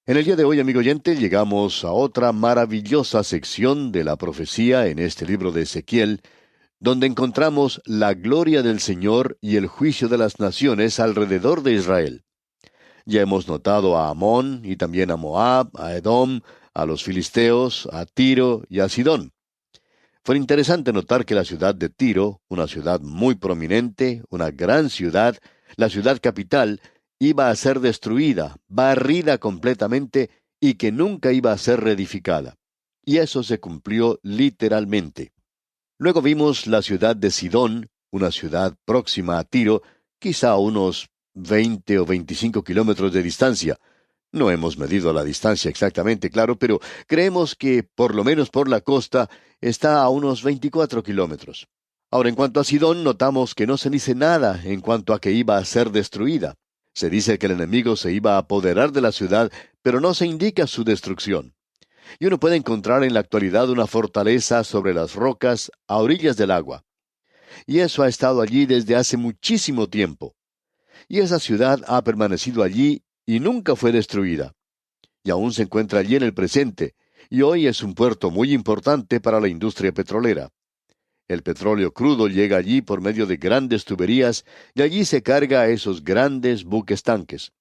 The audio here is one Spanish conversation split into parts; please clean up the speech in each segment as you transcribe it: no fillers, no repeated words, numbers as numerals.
En el día de hoy, amigo oyente, llegamos a otra maravillosa sección de la profecía en este libro de Ezequiel, donde encontramos la gloria del Señor y el juicio de las naciones alrededor de Israel. Ya hemos notado a Amón y también a Moab, a Edom, a los filisteos, a Tiro y a Sidón. Fue interesante notar que la ciudad de Tiro, una ciudad muy prominente, una gran ciudad, la ciudad capital, iba a ser destruida, barrida completamente y que nunca iba a ser reedificada. Y eso se cumplió literalmente. Luego vimos la ciudad de Sidón, una ciudad próxima a Tiro, quizá a unos 20 o 25 kilómetros de distancia. No hemos medido la distancia exactamente, claro, pero creemos que, por lo menos por la costa, está a unos 24 kilómetros. Ahora, en cuanto a Sidón, notamos que no se dice nada en cuanto a que iba a ser destruida. Se dice que el enemigo se iba a apoderar de la ciudad, pero no se indica su destrucción. Y uno puede encontrar en la actualidad una fortaleza sobre las rocas a orillas del agua. Y eso ha estado allí desde hace muchísimo tiempo. Y esa ciudad ha permanecido allí y nunca fue destruida. Y aún se encuentra allí en el presente, y hoy es un puerto muy importante para la industria petrolera. El petróleo crudo llega allí por medio de grandes tuberías, y allí se carga a esos grandes buques tanques.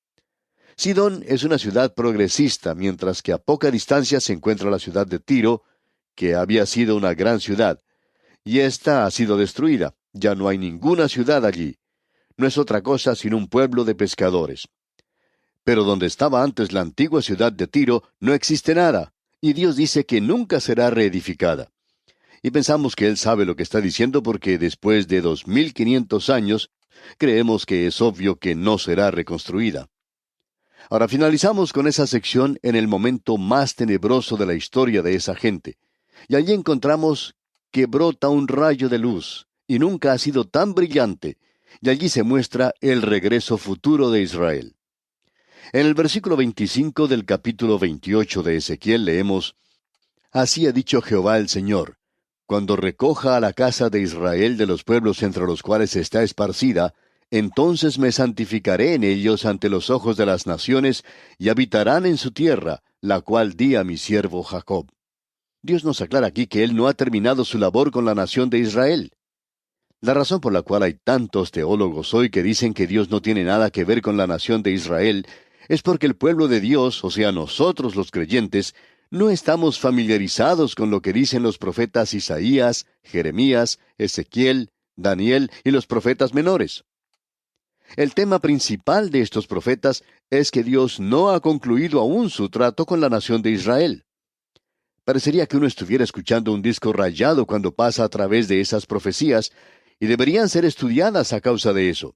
Sidón es una ciudad progresista, mientras que a poca distancia se encuentra la ciudad de Tiro, que había sido una gran ciudad, y esta ha sido destruida. Ya no hay ninguna ciudad allí. No es otra cosa sino un pueblo de pescadores. Pero donde estaba antes la antigua ciudad de Tiro no existe nada, y Dios dice que nunca será reedificada. Y pensamos que Él sabe lo que está diciendo porque después de 2500 años, creemos que es obvio que no será reconstruida. Ahora finalizamos con esa sección en el momento más tenebroso de la historia de esa gente. Y allí encontramos que brota un rayo de luz, y nunca ha sido tan brillante, y allí se muestra el regreso futuro de Israel. En el versículo 25 del capítulo 28 de Ezequiel leemos: Así ha dicho Jehová el Señor: Cuando recoja a la casa de Israel de los pueblos entre los cuales está esparcida, entonces me santificaré en ellos ante los ojos de las naciones, y habitarán en su tierra, la cual di a mi siervo Jacob. Dios nos aclara aquí que Él no ha terminado su labor con la nación de Israel. La razón por la cual hay tantos teólogos hoy que dicen que Dios no tiene nada que ver con la nación de Israel es porque el pueblo de Dios, o sea, nosotros los creyentes, no estamos familiarizados con lo que dicen los profetas Isaías, Jeremías, Ezequiel, Daniel y los profetas menores. El tema principal de estos profetas es que Dios no ha concluido aún su trato con la nación de Israel. Parecería que uno estuviera escuchando un disco rayado cuando pasa a través de esas profecías, y deberían ser estudiadas a causa de eso.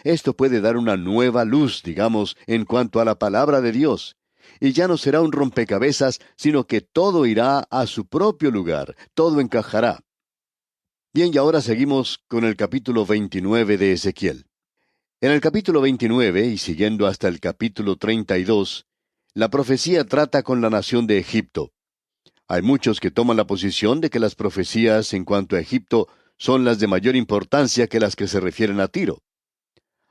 Esto puede dar una nueva luz, digamos, en cuanto a la palabra de Dios, y ya no será un rompecabezas, sino que todo irá a su propio lugar, todo encajará. Bien, y ahora seguimos con el capítulo 29 de Ezequiel. En el capítulo 29, y siguiendo hasta el capítulo 32, la profecía trata con la nación de Egipto. Hay muchos que toman la posición de que las profecías en cuanto a Egipto son las de mayor importancia que las que se refieren a Tiro.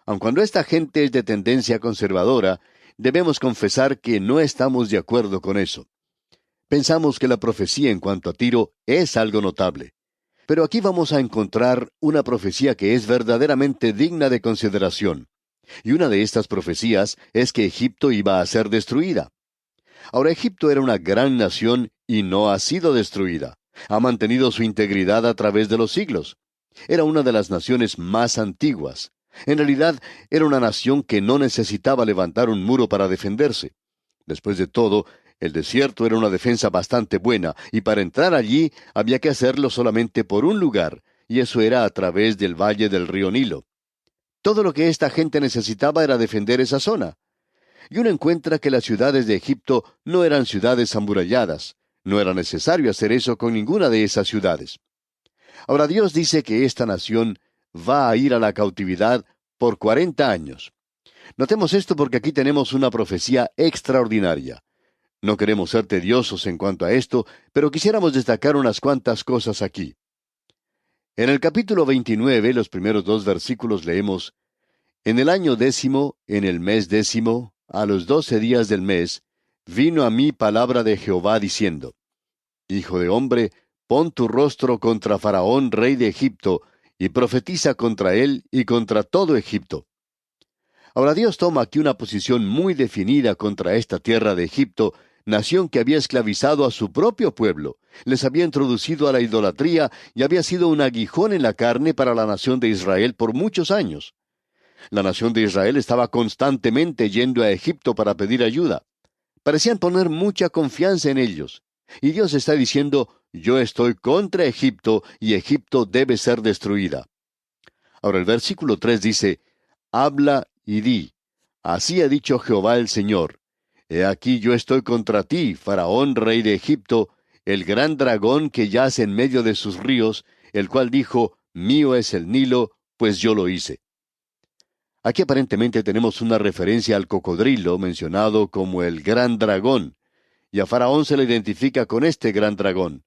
Aun cuando esta gente es de tendencia conservadora, debemos confesar que no estamos de acuerdo con eso. Pensamos que la profecía en cuanto a Tiro es algo notable. Pero aquí vamos a encontrar una profecía que es verdaderamente digna de consideración. Y una de estas profecías es que Egipto iba a ser destruida. Ahora, Egipto era una gran nación y no ha sido destruida. Ha mantenido su integridad a través de los siglos. Era una de las naciones más antiguas. En realidad, era una nación que no necesitaba levantar un muro para defenderse. Después de todo, el desierto era una defensa bastante buena, y para entrar allí había que hacerlo solamente por un lugar, y eso era a través del valle del río Nilo. Todo lo que esta gente necesitaba era defender esa zona. Y uno encuentra que las ciudades de Egipto no eran ciudades amuralladas. No era necesario hacer eso con ninguna de esas ciudades. Ahora Dios dice que esta nación va a ir a la cautividad por 40 años. Notemos esto porque aquí tenemos una profecía extraordinaria. No queremos ser tediosos en cuanto a esto, pero quisiéramos destacar unas cuantas cosas aquí. En el capítulo 29, los primeros 2 versículos leemos: En el año 10, en el mes 10, a los 12 días del mes, vino a mí palabra de Jehová diciendo, Hijo de hombre, pon tu rostro contra Faraón, rey de Egipto, y profetiza contra él y contra todo Egipto. Ahora Dios toma aquí una posición muy definida contra esta tierra de Egipto, nación que había esclavizado a su propio pueblo, les había introducido a la idolatría y había sido un aguijón en la carne para la nación de Israel por muchos años. La nación de Israel estaba constantemente yendo a Egipto para pedir ayuda. Parecían poner mucha confianza en ellos. Y Dios está diciendo, yo estoy contra Egipto y Egipto debe ser destruida. Ahora el versículo 3 dice, habla y di, así ha dicho Jehová el Señor. He aquí yo estoy contra ti, Faraón, rey de Egipto, el gran dragón que yace en medio de sus ríos, el cual dijo, mío es el Nilo, pues yo lo hice. Aquí aparentemente tenemos una referencia al cocodrilo mencionado como el gran dragón, y a Faraón se le identifica con este gran dragón.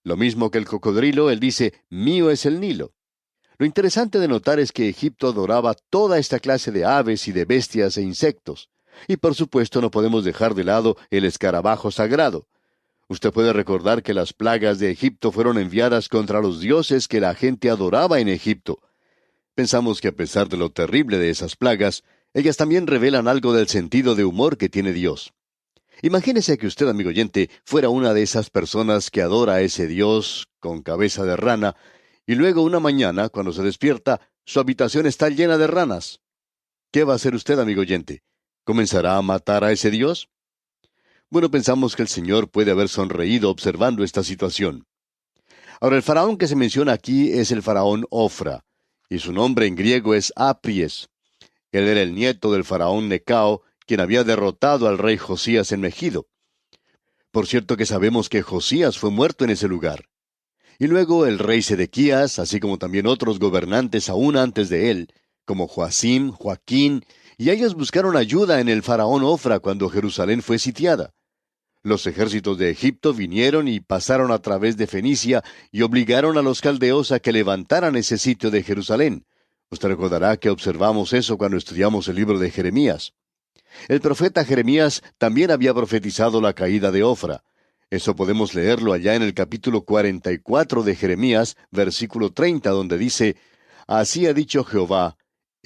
Lo mismo que el cocodrilo, él dice, mío es el Nilo. Lo interesante de notar es que Egipto adoraba toda esta clase de aves y de bestias e insectos. Y por supuesto no podemos dejar de lado el escarabajo sagrado. Usted puede recordar que las plagas de Egipto fueron enviadas contra los dioses que la gente adoraba en Egipto. Pensamos que a pesar de lo terrible de esas plagas, ellas también revelan algo del sentido de humor que tiene Dios. Imagínese que usted, amigo oyente, fuera una de esas personas que adora a ese Dios con cabeza de rana, y luego una mañana, cuando se despierta, su habitación está llena de ranas. ¿Qué va a hacer usted, amigo oyente? ¿Comenzará a matar a ese Dios? Bueno, pensamos que el Señor puede haber sonreído observando esta situación. Ahora, el faraón que se menciona aquí es el faraón Ofra, y su nombre en griego es Apries. Él era el nieto del faraón Necao, quien había derrotado al rey Josías en Megido. Por cierto que sabemos que Josías fue muerto en ese lugar. Y luego el rey Sedequías, así como también otros gobernantes aún antes de él, como Joacim, Joaquín, y ellos buscaron ayuda en el faraón Ofra cuando Jerusalén fue sitiada. Los ejércitos de Egipto vinieron y pasaron a través de Fenicia y obligaron a los caldeos a que levantaran ese sitio de Jerusalén. Usted recordará que observamos eso cuando estudiamos el libro de Jeremías. El profeta Jeremías también había profetizado la caída de Ofra. Eso podemos leerlo allá en el capítulo 44 de Jeremías, versículo 30, donde dice, Así ha dicho Jehová,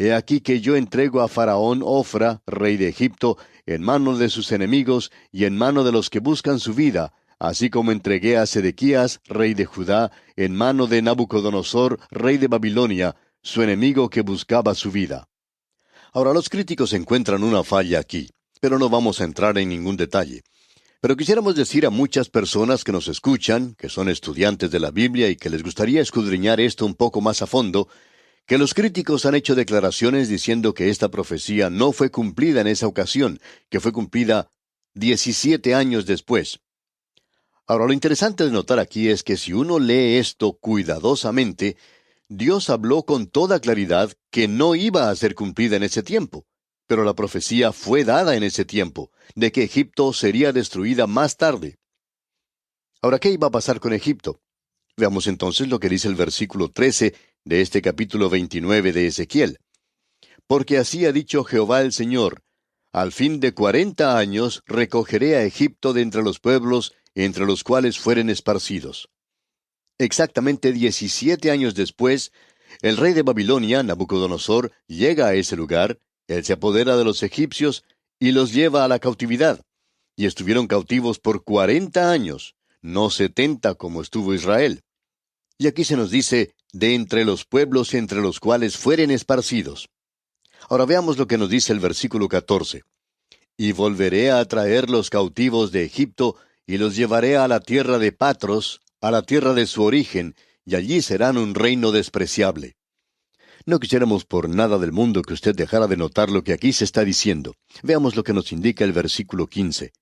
He aquí que yo entrego a Faraón Ofra, rey de Egipto, en mano de sus enemigos y en mano de los que buscan su vida, así como entregué a Sedequías, rey de Judá, en mano de Nabucodonosor, rey de Babilonia, su enemigo que buscaba su vida. Ahora los críticos encuentran una falla aquí, pero no vamos a entrar en ningún detalle. Pero quisiéramos decir a muchas personas que nos escuchan, que son estudiantes de la Biblia y que les gustaría escudriñar esto un poco más a fondo, que los críticos han hecho declaraciones diciendo que esta profecía no fue cumplida en esa ocasión, que fue cumplida 17 años después. Ahora, lo interesante de notar aquí es que si uno lee esto cuidadosamente, Dios habló con toda claridad que no iba a ser cumplida en ese tiempo. Pero la profecía fue dada en ese tiempo, de que Egipto sería destruida más tarde. Ahora, ¿qué iba a pasar con Egipto? Veamos entonces lo que dice el versículo 13 de este capítulo 29 de Ezequiel. Porque así ha dicho Jehová el Señor, al fin de 40 años recogeré a Egipto de entre los pueblos, entre los cuales fueren esparcidos. Exactamente 17 años después, el rey de Babilonia, Nabucodonosor, llega a ese lugar, él se apodera de los egipcios y los lleva a la cautividad. Y estuvieron cautivos por 40 años, no 70 como estuvo Israel. Y aquí se nos dice, de entre los pueblos entre los cuales fueren esparcidos. Ahora veamos lo que nos dice el versículo 14. Y volveré a traer los cautivos de Egipto, y los llevaré a la tierra de Patros, a la tierra de su origen, y allí serán un reino despreciable. No quisiéramos por nada del mundo que usted dejara de notar lo que aquí se está diciendo. Veamos lo que nos indica el versículo 15.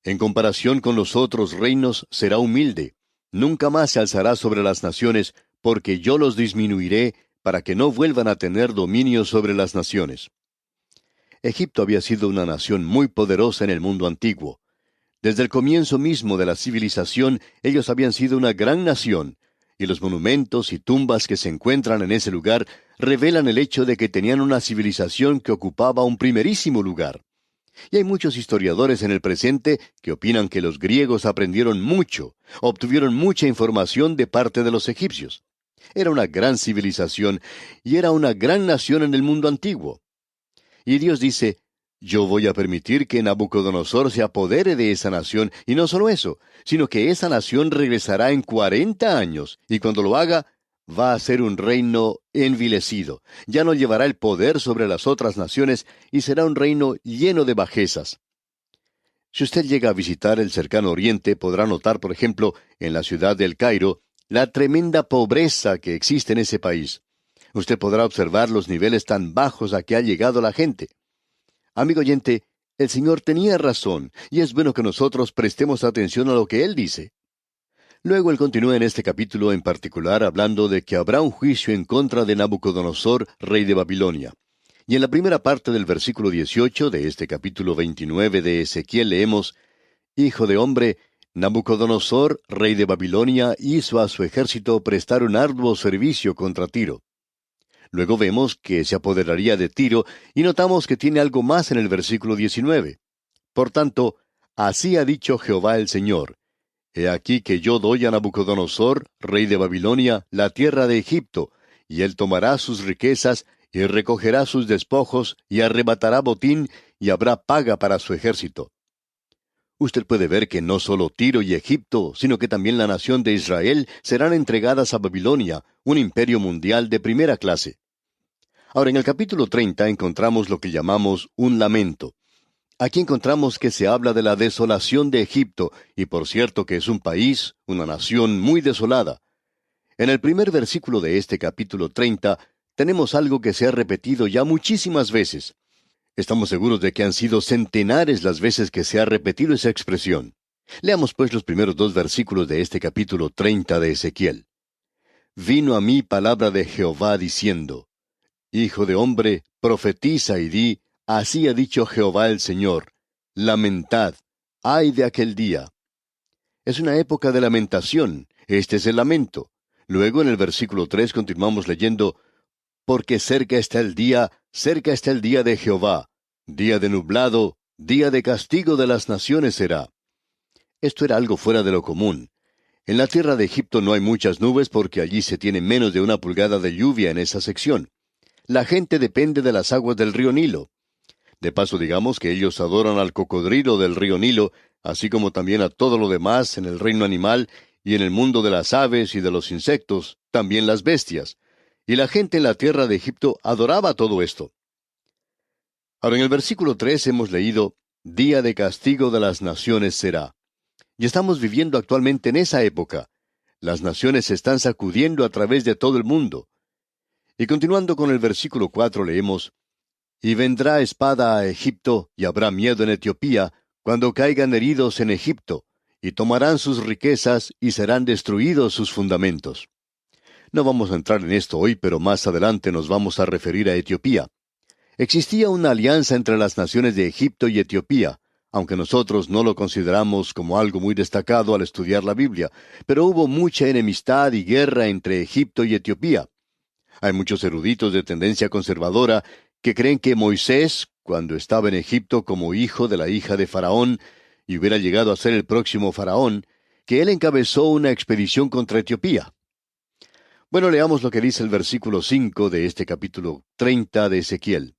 En comparación con los otros reinos será humilde. Nunca más se alzará sobre las naciones, porque yo los disminuiré, para que no vuelvan a tener dominio sobre las naciones. Egipto había sido una nación muy poderosa en el mundo antiguo. Desde el comienzo mismo de la civilización, ellos habían sido una gran nación, y los monumentos y tumbas que se encuentran en ese lugar revelan el hecho de que tenían una civilización que ocupaba un primerísimo lugar. Y hay muchos historiadores en el presente que opinan que los griegos aprendieron mucho, obtuvieron mucha información de parte de los egipcios. Era una gran civilización y era una gran nación en el mundo antiguo. Y Dios dice, yo voy a permitir que Nabucodonosor se apodere de esa nación, y no solo eso, sino que esa nación regresará en 40 años, y cuando lo haga, va a ser un reino envilecido. Ya no llevará el poder sobre las otras naciones, y será un reino lleno de bajezas. Si usted llega a visitar el cercano oriente, podrá notar, por ejemplo, en la ciudad del Cairo, la tremenda pobreza que existe en ese país. Usted podrá observar los niveles tan bajos a que ha llegado la gente. Amigo oyente, el Señor tenía razón, y es bueno que nosotros prestemos atención a lo que Él dice. Luego Él continúa en este capítulo en particular hablando de que habrá un juicio en contra de Nabucodonosor, rey de Babilonia. Y en la primera parte del versículo 18 de este capítulo 29 de Ezequiel leemos, Hijo de hombre, Nabucodonosor, rey de Babilonia, hizo a su ejército prestar un arduo servicio contra Tiro. Luego vemos que se apoderaría de Tiro y notamos que tiene algo más en el versículo 19. Por tanto, así ha dicho Jehová el Señor. He aquí que yo doy a Nabucodonosor, rey de Babilonia, la tierra de Egipto, y él tomará sus riquezas, y recogerá sus despojos, y arrebatará botín, y habrá paga para su ejército. Usted puede ver que no solo Tiro y Egipto, sino que también la nación de Israel serán entregadas a Babilonia, un imperio mundial de primera clase. Ahora, en el capítulo 30 encontramos lo que llamamos un lamento. Aquí encontramos que se habla de la desolación de Egipto, y por cierto que es un país, una nación muy desolada. En el primer versículo de este capítulo 30, tenemos algo que se ha repetido ya muchísimas veces. Estamos seguros de que han sido centenares las veces que se ha repetido esa expresión. Leamos pues los primeros 2 versículos de este capítulo 30 de Ezequiel. Vino a mí palabra de Jehová diciendo, Hijo de hombre, profetiza y di, así ha dicho Jehová el Señor, lamentad, ay de aquel día. Es una época de lamentación, este es el lamento. Luego en el versículo 3 continuamos leyendo, porque cerca está el día de Jehová, día de nublado, día de castigo de las naciones será. Esto era algo fuera de lo común. En la tierra de Egipto no hay muchas nubes porque allí se tiene menos de 1 pulgada de lluvia en esa sección. La gente depende de las aguas del río Nilo. De paso, digamos que ellos adoran al cocodrilo del río Nilo, así como también a todo lo demás en el reino animal y en el mundo de las aves y de los insectos, también las bestias. Y la gente en la tierra de Egipto adoraba todo esto. Ahora en el versículo 3 hemos leído, Día de castigo de las naciones será. Y estamos viviendo actualmente en esa época. Las naciones se están sacudiendo a través de todo el mundo. Y continuando con el versículo 4 leemos, Y vendrá espada a Egipto, y habrá miedo en Etiopía, cuando caigan heridos en Egipto, y tomarán sus riquezas, y serán destruidos sus fundamentos. No vamos a entrar en esto hoy, pero más adelante nos vamos a referir a Etiopía. Existía una alianza entre las naciones de Egipto y Etiopía, aunque nosotros no lo consideramos como algo muy destacado al estudiar la Biblia, pero hubo mucha enemistad y guerra entre Egipto y Etiopía. Hay muchos eruditos de tendencia conservadora que creen que Moisés, cuando estaba en Egipto como hijo de la hija de Faraón, y hubiera llegado a ser el próximo Faraón, que él encabezó una expedición contra Etiopía. Bueno, leamos lo que dice el versículo 5 de este capítulo 30 de Ezequiel.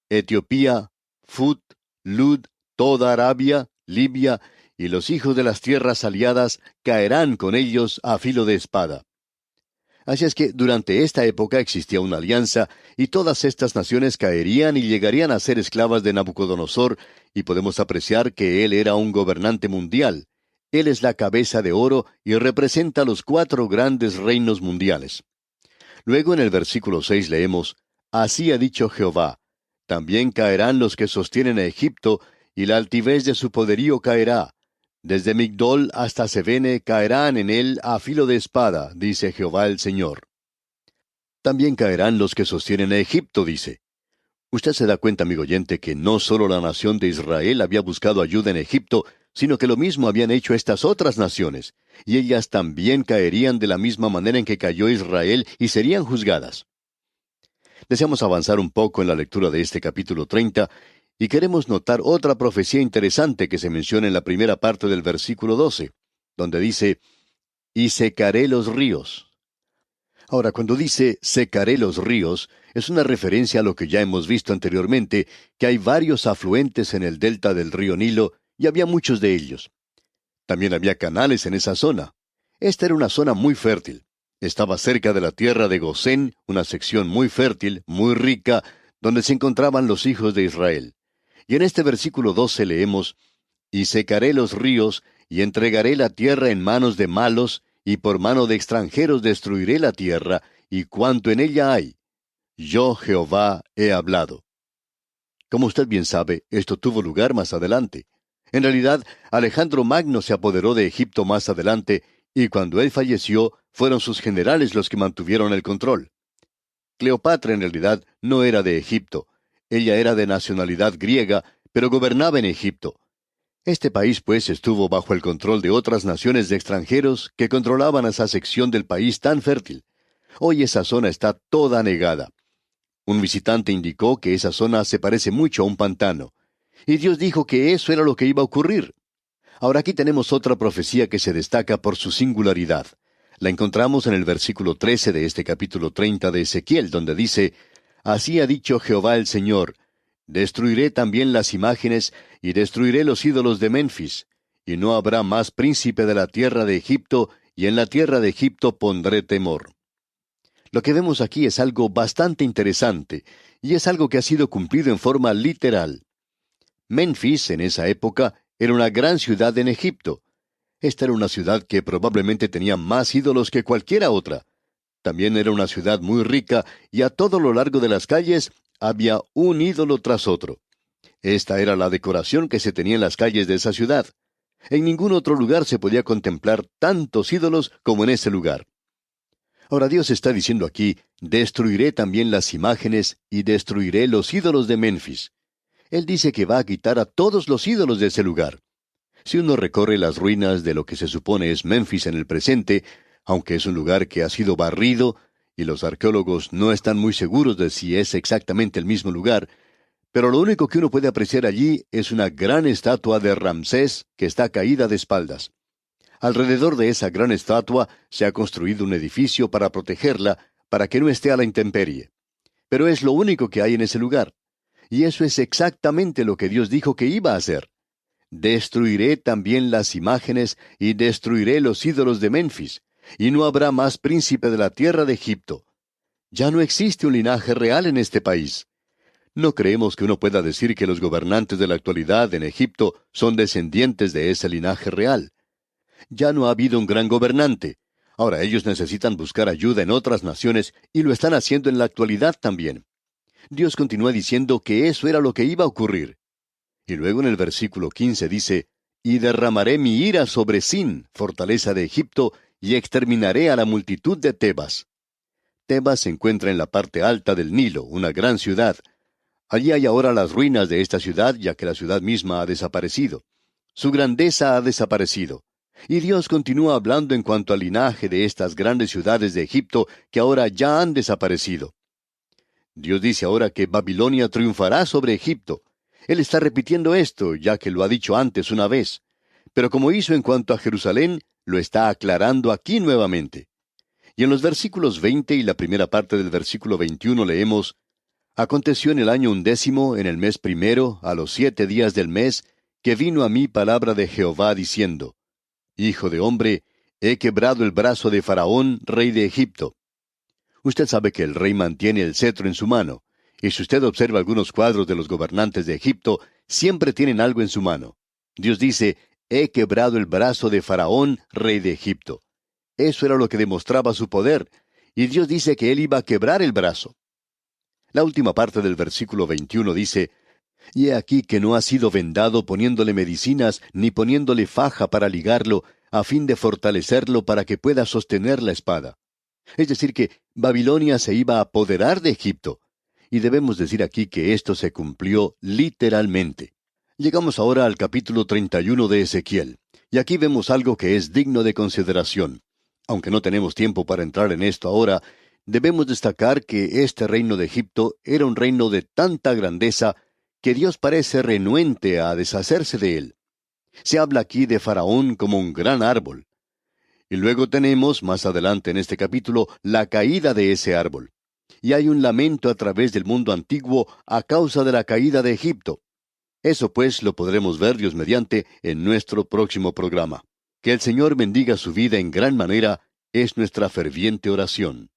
Etiopía, Fut, Lud, toda Arabia, Libia, y los hijos de las tierras aliadas caerán con ellos a filo de espada. Así es que durante esta época existía una alianza, y todas estas naciones caerían y llegarían a ser esclavas de Nabucodonosor, y podemos apreciar que él era un gobernante mundial. Él es la cabeza de oro y representa los 4 grandes reinos mundiales. Luego en el versículo 6 leemos, Así ha dicho Jehová, también caerán los que sostienen a Egipto, y la altivez de su poderío caerá. Desde Migdol hasta Sevene caerán en él a filo de espada, dice Jehová el Señor. También caerán los que sostienen a Egipto, dice. Usted se da cuenta, amigo oyente, que no solo la nación de Israel había buscado ayuda en Egipto, sino que lo mismo habían hecho estas otras naciones, y ellas también caerían de la misma manera en que cayó Israel y serían juzgadas. Deseamos avanzar un poco en la lectura de este capítulo 30, Y queremos notar otra profecía interesante que se menciona en la primera parte del versículo 12, donde dice, y secaré los ríos. Ahora, cuando dice secaré los ríos, es una referencia a lo que ya hemos visto anteriormente, que hay varios afluentes en el delta del río Nilo, y había muchos de ellos. También había canales en esa zona. Esta era una zona muy fértil. Estaba cerca de la tierra de Gosén, una sección muy fértil, muy rica, donde se encontraban los hijos de Israel. Y en este versículo 12 leemos, y secaré los ríos, y entregaré la tierra en manos de malos, y por mano de extranjeros destruiré la tierra, y cuanto en ella hay. Yo, Jehová, he hablado. Como usted bien sabe, esto tuvo lugar más adelante. En realidad, Alejandro Magno se apoderó de Egipto más adelante, y cuando él falleció, fueron sus generales los que mantuvieron el control. Cleopatra en realidad no era de Egipto. Ella era de nacionalidad griega, pero gobernaba en Egipto. Este país, pues, estuvo bajo el control de otras naciones de extranjeros que controlaban esa sección del país tan fértil. Hoy esa zona está toda anegada. Un visitante indicó que esa zona se parece mucho a un pantano. Y Dios dijo que eso era lo que iba a ocurrir. Ahora aquí tenemos otra profecía que se destaca por su singularidad. La encontramos en el versículo 13 de este capítulo 30 de Ezequiel, donde dice, Así ha dicho Jehová el Señor, destruiré también las imágenes y destruiré los ídolos de Memphis, y no habrá más príncipe de la tierra de Egipto, y en la tierra de Egipto pondré temor. Lo que vemos aquí es algo bastante interesante, y es algo que ha sido cumplido en forma literal. Memphis, en esa época, era una gran ciudad en Egipto. Esta era una ciudad que probablemente tenía más ídolos que cualquiera otra. También era una ciudad muy rica, y a todo lo largo de las calles había un ídolo tras otro. Esta era la decoración que se tenía en las calles de esa ciudad. En ningún otro lugar se podía contemplar tantos ídolos como en ese lugar. Ahora Dios está diciendo aquí, destruiré también las imágenes y destruiré los ídolos de Memphis. Él dice que va a quitar a todos los ídolos de ese lugar. Si uno recorre las ruinas de lo que se supone es Memphis en el presente, aunque es un lugar que ha sido barrido, y los arqueólogos no están muy seguros de si es exactamente el mismo lugar, pero lo único que uno puede apreciar allí es una gran estatua de Ramsés que está caída de espaldas. Alrededor de esa gran estatua se ha construido un edificio para protegerla, para que no esté a la intemperie. Pero es lo único que hay en ese lugar. Y eso es exactamente lo que Dios dijo que iba a hacer. Destruiré también las imágenes y destruiré los ídolos de Memphis, y no habrá más príncipe de la tierra de Egipto. Ya no existe un linaje real en este país. No creemos que uno pueda decir que los gobernantes de la actualidad en Egipto son descendientes de ese linaje real. Ya no ha habido un gran gobernante. Ahora ellos necesitan buscar ayuda en otras naciones y lo están haciendo en la actualidad también. Dios continúa diciendo que eso era lo que iba a ocurrir. Y luego en el versículo 15 dice, y derramaré mi ira sobre Sin, fortaleza de Egipto, y exterminaré a la multitud de Tebas. Tebas se encuentra en la parte alta del Nilo, una gran ciudad. Allí hay ahora las ruinas de esta ciudad, ya que la ciudad misma ha desaparecido. Su grandeza ha desaparecido. Y Dios continúa hablando en cuanto al linaje de estas grandes ciudades de Egipto que ahora ya han desaparecido. Dios dice ahora que Babilonia triunfará sobre Egipto. Él está repitiendo esto, ya que lo ha dicho antes una vez. Pero como hizo en cuanto a Jerusalén, lo está aclarando aquí nuevamente. Y en los versículos 20 y la primera parte del versículo 21 leemos, Aconteció en el año 11, en el mes primero, a los 7 días del mes, que vino a mí palabra de Jehová diciendo, Hijo de hombre, he quebrado el brazo de Faraón, rey de Egipto. Usted sabe que el rey mantiene el cetro en su mano, y si usted observa algunos cuadros de los gobernantes de Egipto, siempre tienen algo en su mano. Dios dice, he quebrado el brazo de Faraón, rey de Egipto. Eso era lo que demostraba su poder, y Dios dice que él iba a quebrar el brazo. La última parte del versículo 21 dice, Y he aquí que no ha sido vendado poniéndole medicinas, ni poniéndole faja para ligarlo, a fin de fortalecerlo para que pueda sostener la espada. Es decir, que Babilonia se iba a apoderar de Egipto. Y debemos decir aquí que esto se cumplió literalmente. Llegamos ahora al capítulo 31 de Ezequiel. Y aquí vemos algo que es digno de consideración. Aunque no tenemos tiempo para entrar en esto ahora, debemos destacar que este reino de Egipto era un reino de tanta grandeza que Dios parece renuente a deshacerse de él. Se habla aquí de Faraón como un gran árbol. Y luego tenemos, más adelante en este capítulo, la caída de ese árbol. Y hay un lamento a través del mundo antiguo a causa de la caída de Egipto. Eso pues lo podremos ver Dios mediante en nuestro próximo programa. Que el Señor bendiga su vida en gran manera es nuestra ferviente oración.